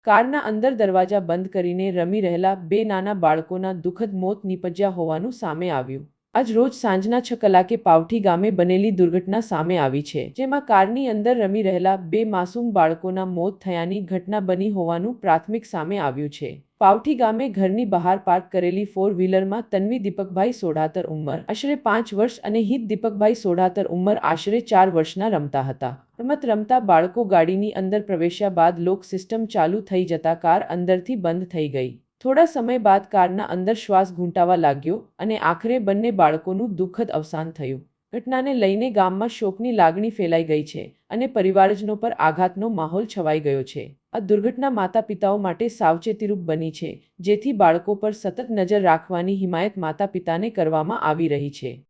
કારના અંદર દરવાજા બંધ કરીને રમી રહેલા બે નાના બાળકોના દુઃખદ મોત નીપજ્યા હોવાનું સામે આવ્યું. આજ રોજ સાંજના 6 કલાકે પાવઠી ગામે બનેલી દુર્ઘટના સામે આવી છે, જેમાં કારની અંદર રમી રહેલા બે માસૂમ બાળકોના મોત થયાની ઘટના બની હોવાનું પ્રાથમિક સામે આવ્યું છે. પાવઠી ગામે ઘરની બહાર પાર્ક કરેલી 4 વ્હીલરમાં તન્વી દીપકભાઈ સોઢાતર ઉંમર આશરે 5 વર્ષ અને હિત દીપકભાઈ સોઢાતર ઉંમર આશરે 4 વર્ષના રમતા હતા. રમતા બાળકો ગાડીની અંદર પ્રવેશ્યા બાદ લોક સિસ્ટમ ચાલુ થઈ જતા કાર અંદરથી બંધ થઈ ગઈ. થોડા સમય બાદ કારના અંદર શ્વાસ ઘૂંટાવા લાગ્યો અને આખરે બંને બાળકોનું દુઃખદ અવસાન થયું. ઘટનાને લઈને ગામમાં શોકની લાગણી ફેલાઈ ગઈ છે અને પરિવારજનો પર આઘાતનો માહોલ છવાઈ ગયો છે. આ દુર્ઘટના માતા-પિતાઓ માટે સાવચેતીરૂપ બની છે, જેથી બાળકો પર સતત નજર રાખવાની હિમાયત માતા-પિતાને કરવામાં આવી રહી છે.